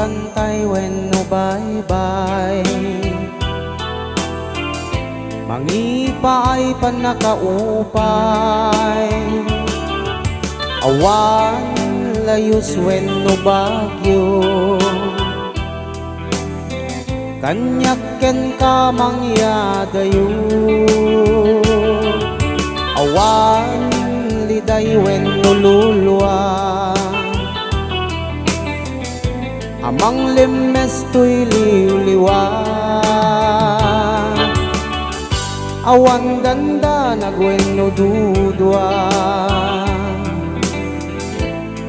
bantay wenno bye-bye. Mangipaay pa nakaupay, awan layus wenno bagyo. Kanyakken ka mangyadayo, awan liday wenno lulwa. Amang limes to'y liwliwa, awan ganda nagwenno dudwa.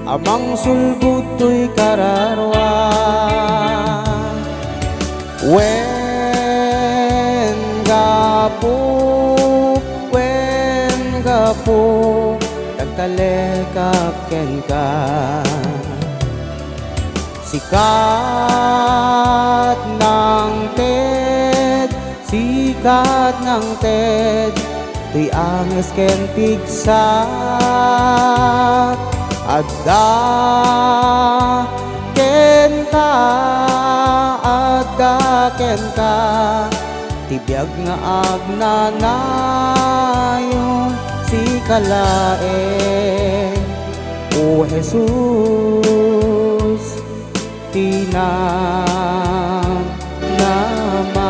Amang sulbut to'y kararwa, wen gapo nagtalekakken ka. Sikat ng TED, sikat ng TED, to'y anges ken pigsak. Adda ken ka, tibiyag nga agnanayon si kalae. O Jesus, tinam naman.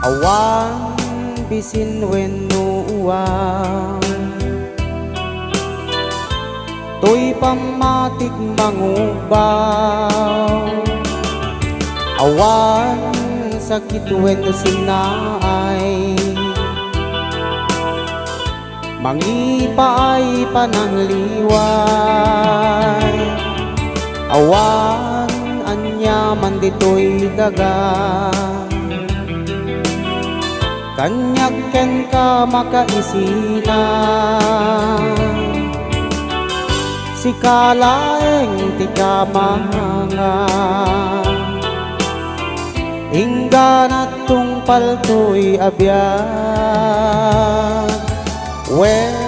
Awan bisin wenno uwan, to'y pamatik mangubaw. Awan sakit wenno sinaay, mangipaay panangliway. Awan anyaman dito'y daga, kanyakken ka makaisina. Si kalaeng ti kamanga, inggan at tungpal to'y abyan. Wen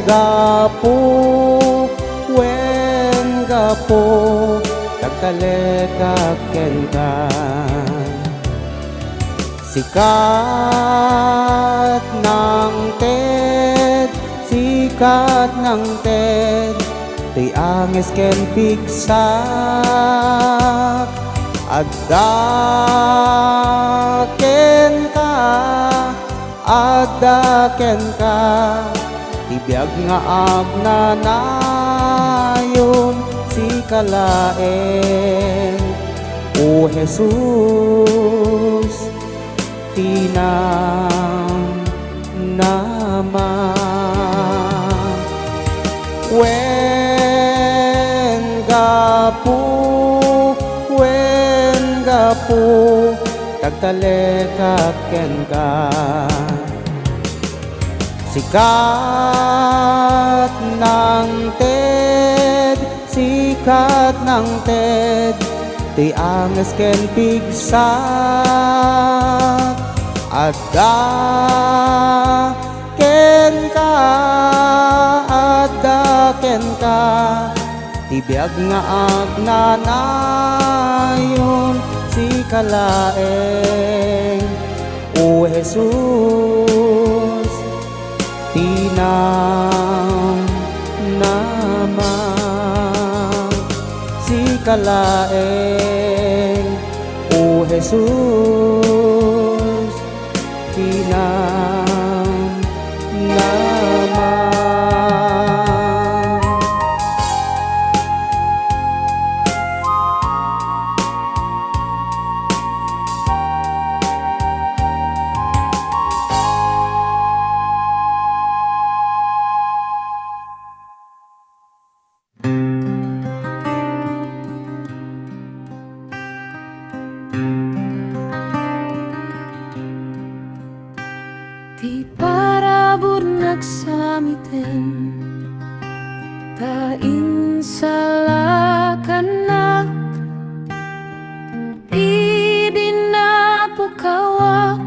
gapo nagtalekakken ka. Sikat ng TED, sikat ng TED, to'y anges ken pigsak. Adda ken ka, tibiyag nga agnanayon si kalaeng. O Jesus, tinam naman. Wen gapo nagtalekakken ka. Sikat ng TED, sikat ng TED, to'y anges ken pigsak. Adda ken ka, tibiyag nga agnanayon si kalaeng. O Jesus, tinam naman si kalaeng. O Jesus, tinam naman. parabur nagsamiten, kainsalakan idi na pukawak,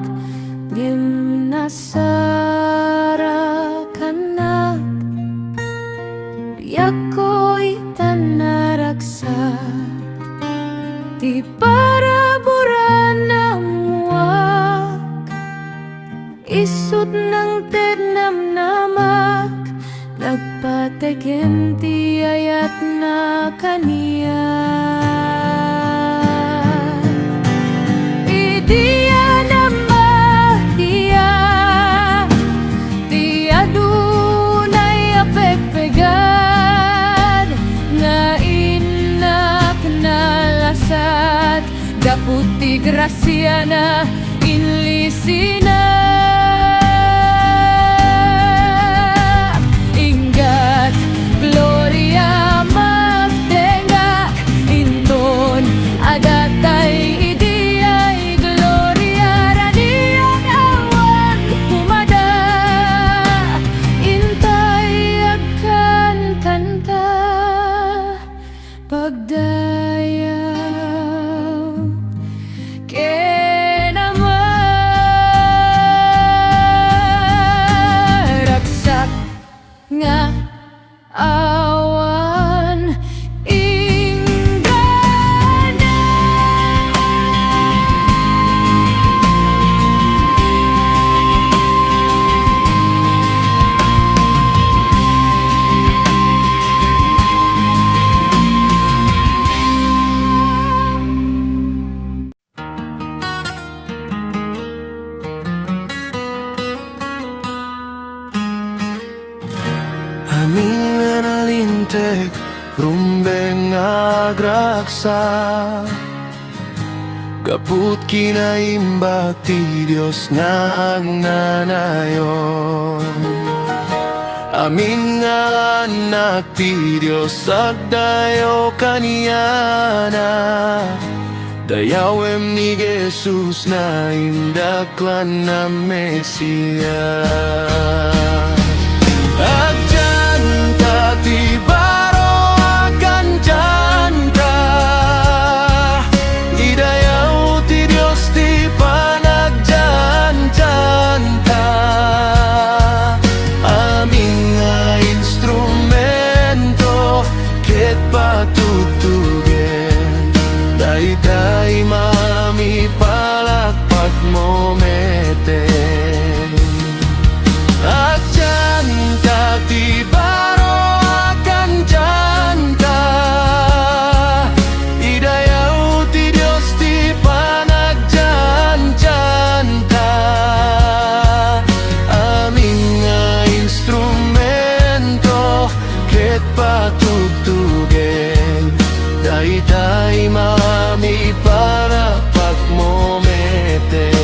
gimnasarakan yako'y tanaraksa, ti paraburan na muwak, isut ng tednamnamak, nagpategen ti ayat na kaniya. Idiya na mahiya, ti adunay apegpegad, nga inak nalasat, daputi grasya na inlisina. Ingat gloria magtengak, inton adatay idiyay gloria, raniyang awan pumada, intay akan kanta pagdayaw. Raksak nga awan inggana. Amin nga nalintek, rumbeng agraksa, gaput kinaimbag ti Diyos nga agnanayon. Amin nga anak ti Diyos agdayo kaniyana, dayawem ni Jesus na indaklan na Mesiyas. Agjan ka ti baro, agan dyan ka, idayaw ti Diyos ti panagdyan ka. Aming nga instrumento ket patutugen, dayday mami palakpak mo meten. Agjan ka ti baro, akan dyan ka, idayaw ti Diyos ti panagdyan ka. Aming nga instrumento ket patugtugen, dayday mami para pagmometen.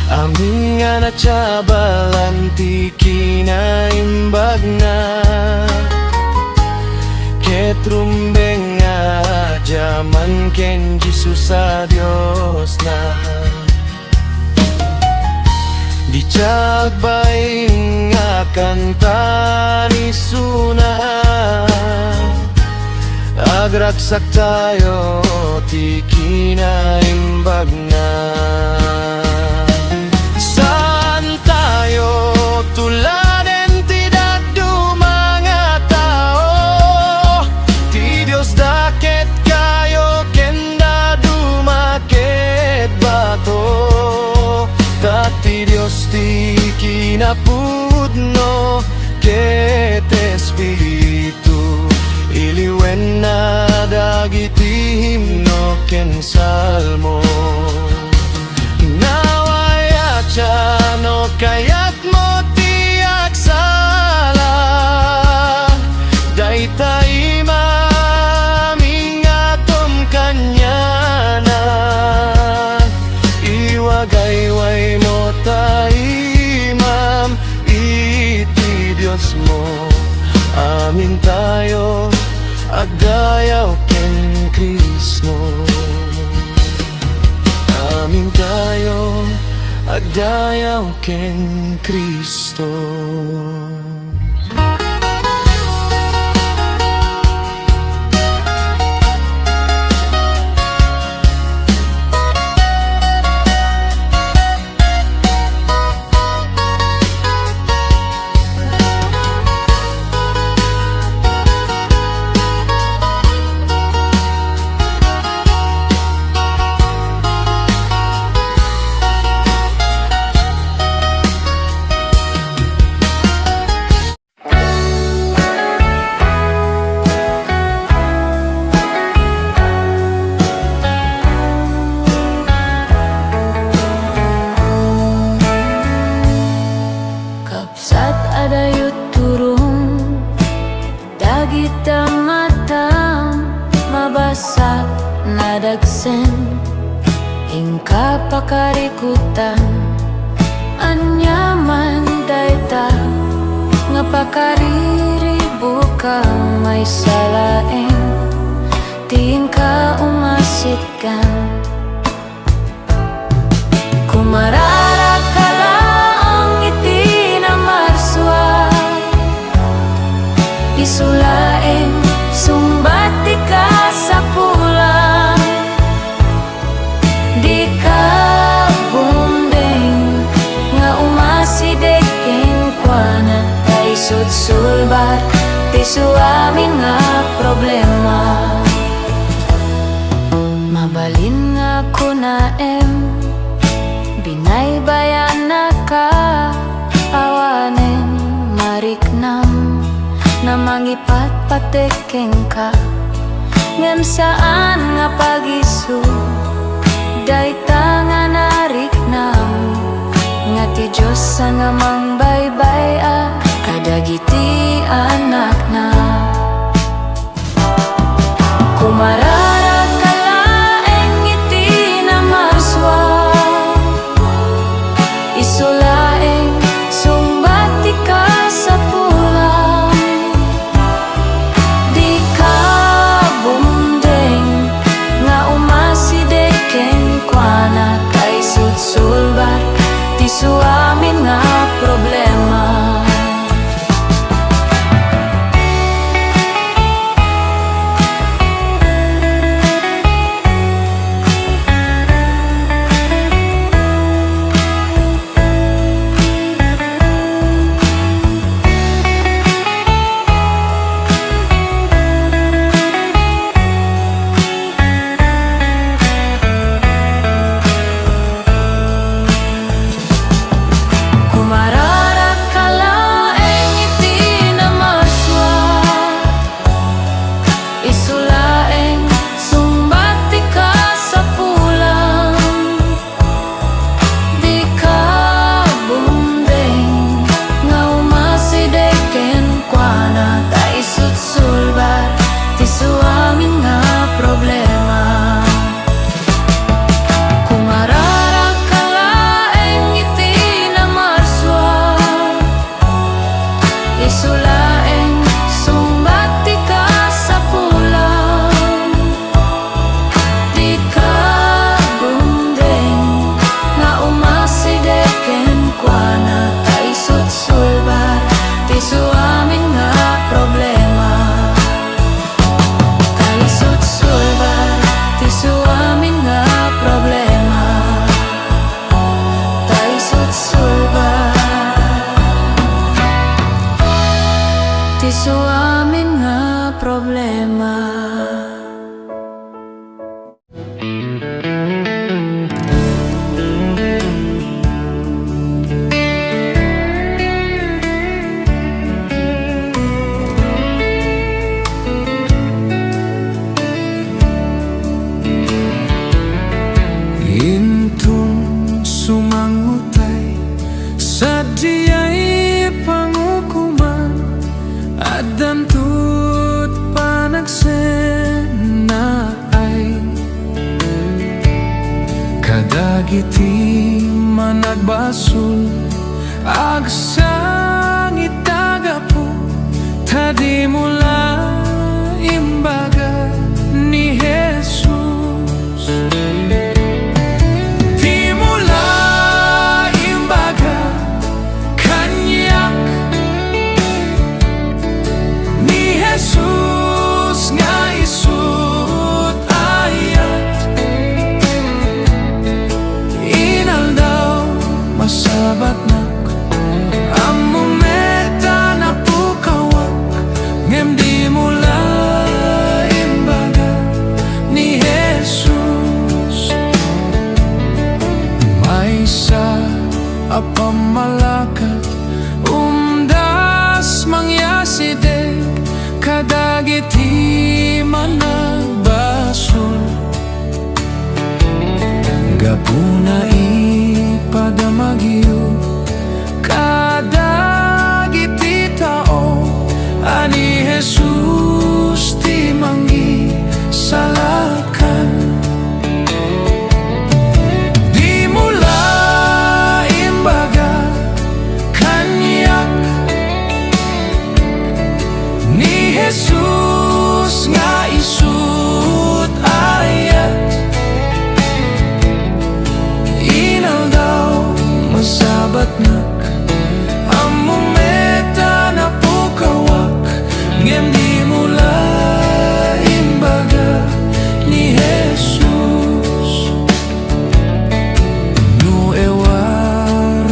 Amin nga natsabalan ti kinaimbag na, ket rumbeng nga jaman ken Jesus sa Dios na. Di tiyagbaing nga kanta ni Suna, agragsak tayo ti kinaimbag na. Saan tayo tuladen ti daddu mga tao, ti Dios daket kayo kenda dumaket bato, ti Dios ti kinapudno ket espiritu, iliwen na dagiti himno ken salmo. Naway siya no kaya't mo tiyak sala daytay maming atom kanya na iwagayway mo taimam iti Diyos mo amin tayo agdayaw ken Kristo amin tayo agdayaw ken Kristo. Kapsat adayut turun dagit matam mabasat nadagsen ingka pakarikutan anyaman dayta ngapakariribu ka may salaeng tingka umasitkan kumarara ka lang iti na marswa isulaeng sumbati ka sa pulang di ka bumbeng nga umasideken kuana kay sudsulbar ti suamin nga problema mabalin nga kunaem binaybayan na ka awanen mariknam na mangipat patekeng ka ngem saan nga pagisu dayta nga nariknam nga ti Diyos nga mangbaybay kadagiti anak na kumarara ka laeng iti na maswa isulaeng sumbati ka sa pulang di ka bumdeng nga umasideken kuana kay sudsulbar ti suamin nga problema kumarara ka laeng iti na maswa isulaeng sumbati ka sa pulang di ka bumdeng nga umasideken kuana kay sudsulbar ti suamin nga problema kumarara ka laeng iti na marswa isulaeng sumbati ka sa pulang di ka bumdeng nga umasideken kuana kay sudsulbar ti suamin nga problema kay sudsulbar ti suamin nga problema kay sudsulbar ti suamin nga problema. Intong sumangutay pangukuman at dantut panagsenna ay kadagiti managbasul agsang itagapo tadi mula imbaga ni Jesus. Di mula imbaga kanyak ni Jesus nga isut ayat inaldaw masabat na amumeta na pukawak ngem di mula imbaga ni Jesus. May sa apamalakat umdas mangyasideg kadagiti managbasul gapuna ipadamagyo kadagiti tao ani Jesus ti manggi salakan. Di mula imbaga kanyak ni Jesus nga isut ayat inaldaw masabat nak amumeta na pukawak ngem di mula imbaga ni Jesus. No ewar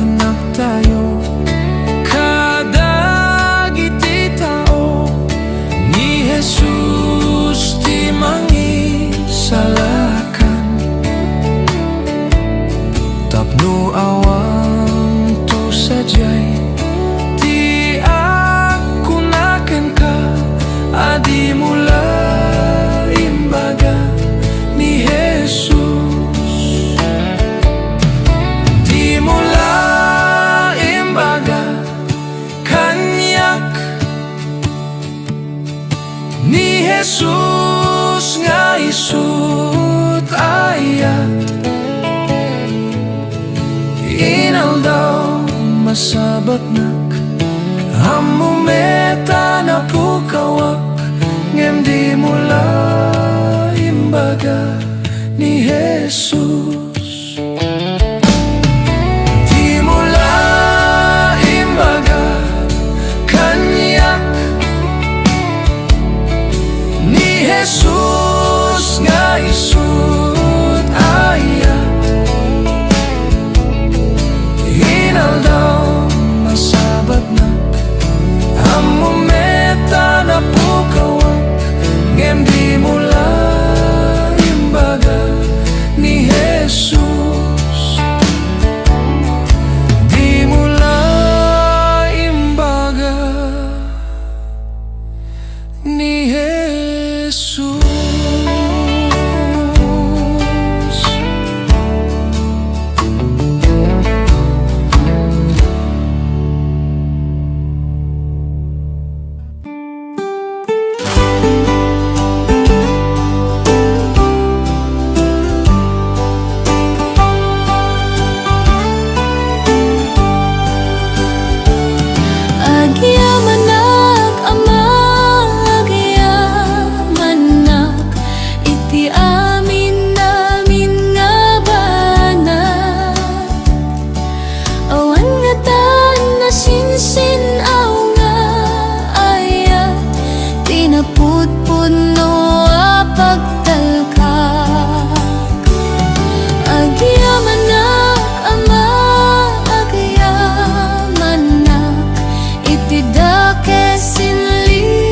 tayo kadagiti tao ni Jesus ti mangisalakan tapno awang to sadyay ti akunaken ka adi mula imbaga ni Jesus. Di mula imbaga kanyak ni Jesus nga isut ayat inaldaw masabat nak amumeta na pukawak ngem di mula imbaga ni Jesus. Di mula imbaga kanyak ni Jesus nga isut ayat inaldaw masabat nak amumeta na pukawak ngem di mula imbaga ni Jesus. Di mula imbaga ni Jesus. Agyamanag ama, agyamanag iti amin namin nga banag. Awan nga tan na sinsin aw nga ayat tinapudpud no apagtalkak. Agyamanag ama, agyamanag iti dake sinlisinag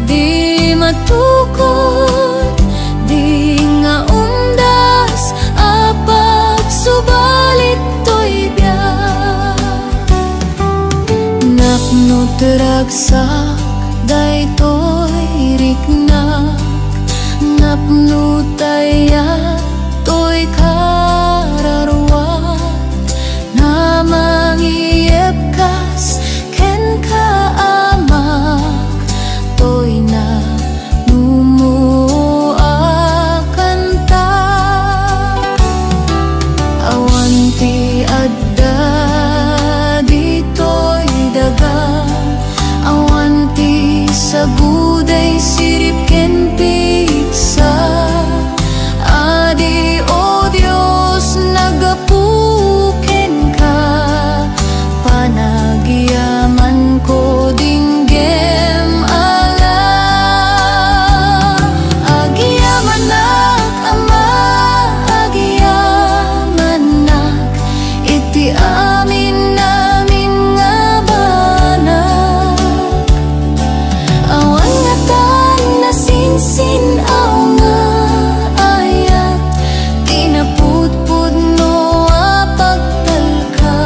di matukod di nga umdas apag subalit to'y biyak naknutragsak daytoy riknak napnutaya to'y kararwa naman iti amin namin nga banak. Awan nga tan nasinsin aw nga ayat, tinapudpud no apagtalka.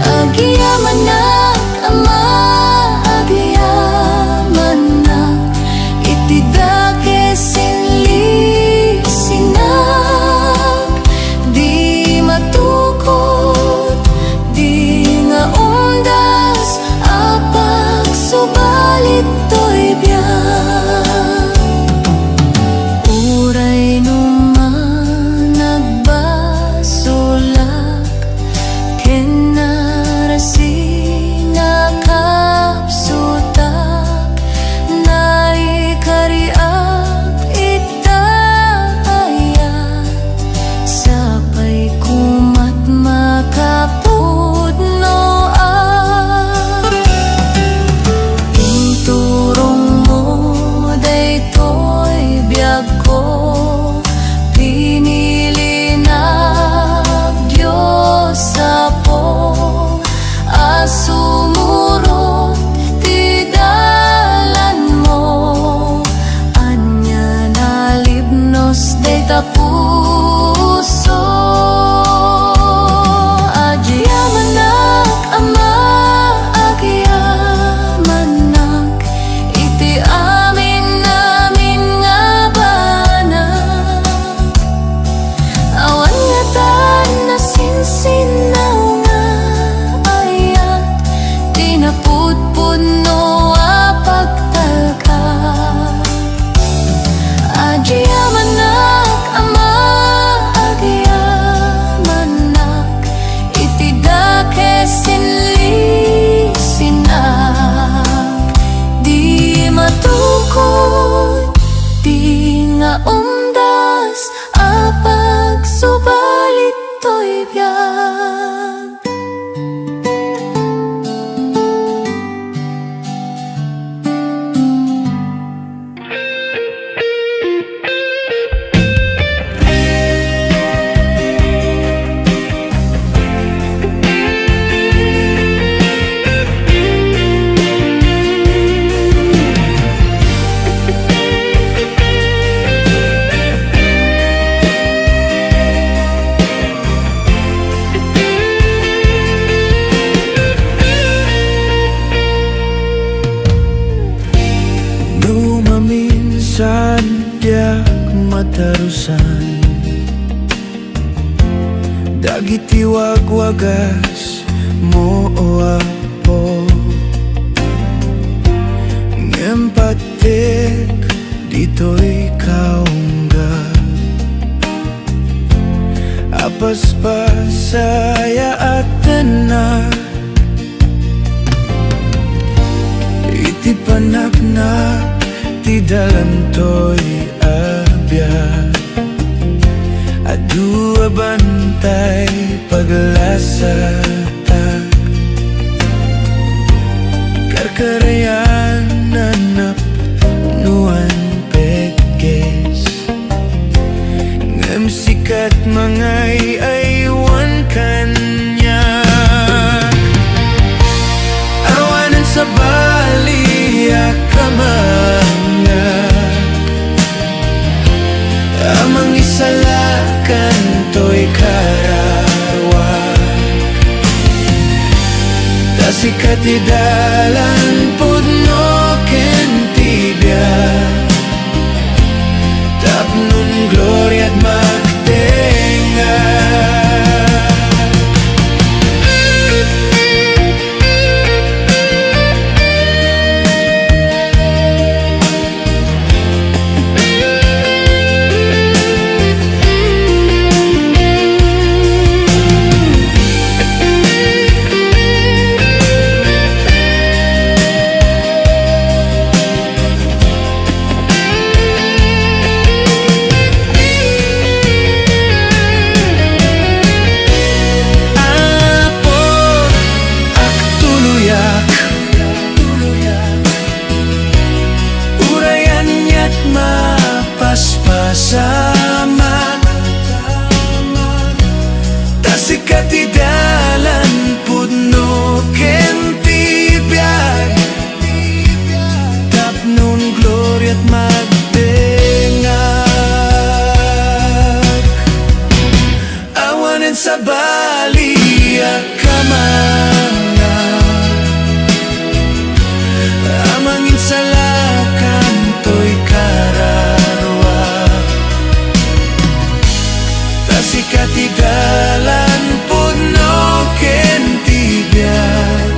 Agiyamanak ama, agiyamanak, iti dake sinlisinak. Di matukod, di nga undas, apag subalit to'y biyak. Uray numan nagbasulak, ken narasi nakapsutak, naikariak itayat, sapay kumat makapudno ah. Inturong mo daytoy biag ko, pinili na Diyos apo, asumurot ti dalan mo. Anya nalibnos dayta puso. Agiyamanak ama, agiyamanak, iti amin namin nga banak. Awan nga tan nasinsinnaw nga ayat, tinapudpud no apagtalka. Agiyamanak ama, agiyamanak, iti dake sinlisinak. Di matukod, di nga undas, apag subalit to'y biyak. Lumaminsan diak matarusan, dagiti wagwagas mo o apo. Ngempatek dito'y kaungga, apas pasaya at tenak, iti panaknak ti dalan to'y abiyag. Adu abantay paglasatak, karkarayan nanap nuan pekes. Ngem sikat mangay aywan kanya, awanan sa baliak kamanga, amang isalakan to'y karawak. Tasikat idalan pudno ken tibyak, tapnon gloria at magtenga. sikat idalan pudno ken tibiyag tapnon glory at magdengag awanen sa bali kamanga amangin salakan to'y kararwa sikat idalan puno ken tibiyag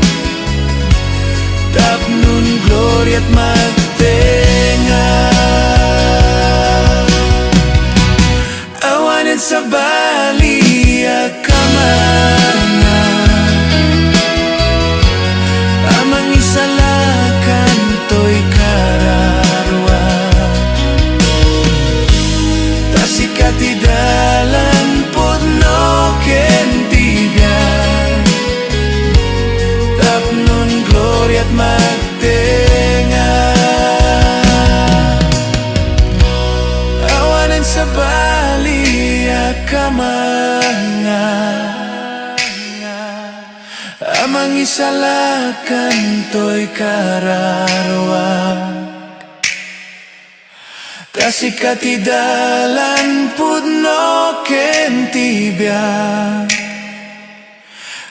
tapnon glory at magdengag awanen sa bali kamanga amang isalakan to'y kararwa tasikat idalan pudno ken tibiyag tapnon glory at magdengag awanen sa bali kamanga amang isalakan to'y kararwa tasikat idalan pudno ken tibiyag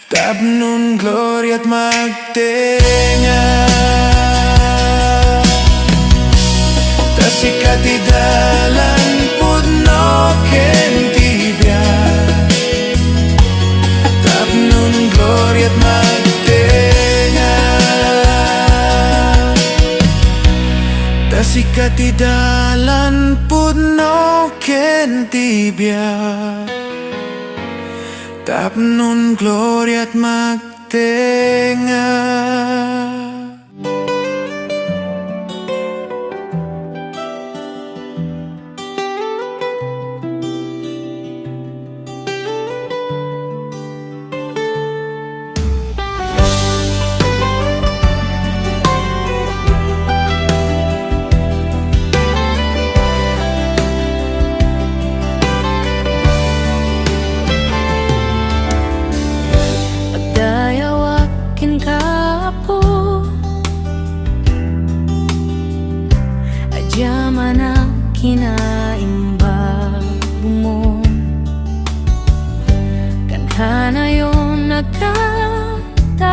tapnon glory at magdengag tasikat idalan pudno ken tibiyag tapnon glory at magdengag tasikat idalan pudno ken tibiyag tapnon glory at magdengag Adyaman ang kinaimbag mo Kanha na yon nagkantag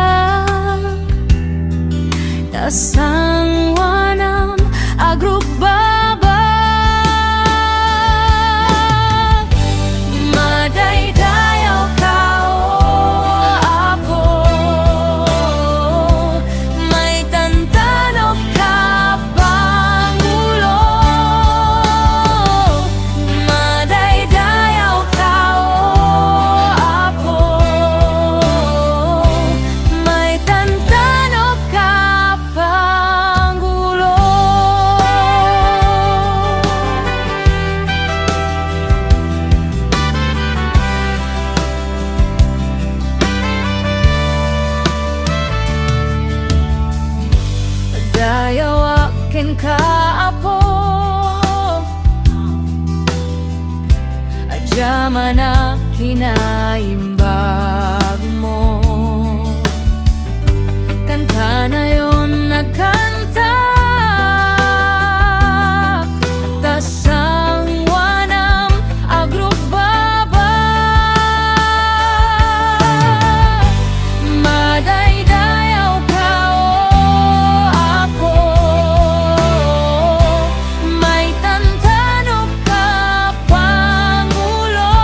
Tasang wanam agrubabag Madaydayaw ka o apo May tantanok ka dayawakin ka apo adyaman na kinaimbag mo kanta na yon nagkanta tasang wanam agrubaba madaydayaw ka o apo may tantanok ka pangulo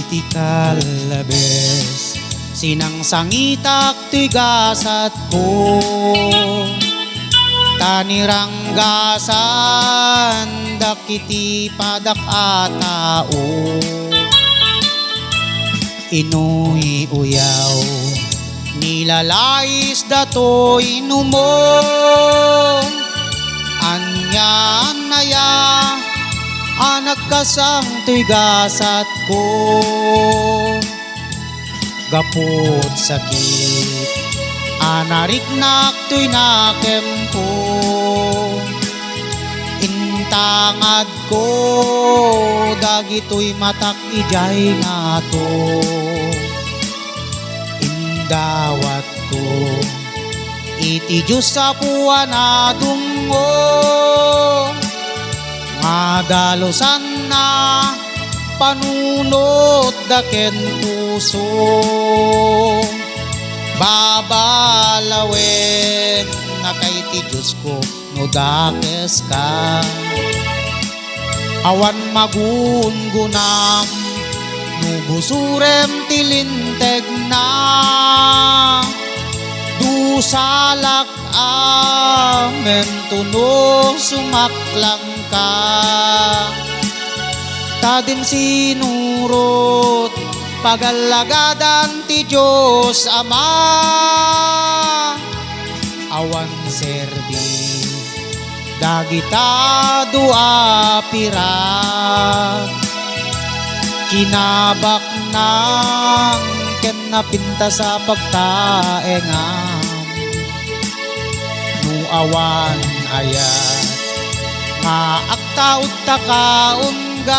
iti kalabes sinang sangitak tigasat ko taniranggasan dakiti padak atao inuy uyaw nilalais dato inumo anya naya anak kasang tigasat ko gapot sakit anariknak tuy nakem ko intangad ko dagitoy matak ijay nga to indawat ko iti Diyos sa puwan na dungo madalosan na panunot daken puso babalawen na kay ti Diyos ko no dakes ka awan magungunam no busurem tilinteg na dusalak amen tuno sumaklang ka tadin sinurot pagalagadan ti Diyos Ama awan serbi dagita dua pirat kinabak nang ken napinta sa pagtaengam no awan ayat maaktaud ta kaunggam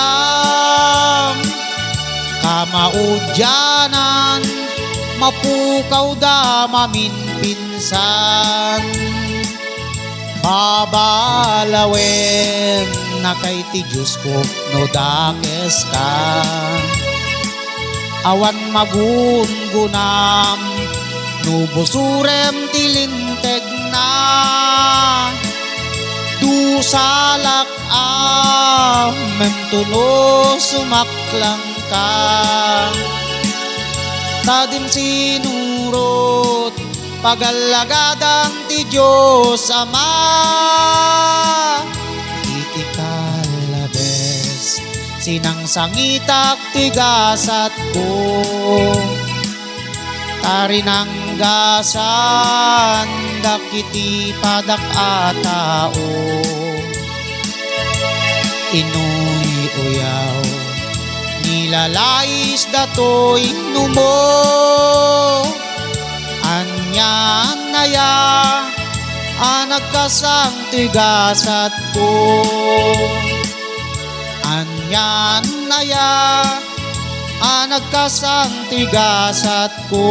kamaudyanan mapukaw da maminpinsan babalawen na kay ti Diyos ko no dakes ka awan magungunam no busurem tilinteg na dusalak amen tuno sumaklang ka tadin sinurot pagalagadan ti Diyos Ama iti kalabes sinang sangitak tigasat ko tarinanggasan dakiti padak atao inuy uyaw nilalais datoy numo anya naya anak kasang tigasat ko anya naya anak kasang tigasat ko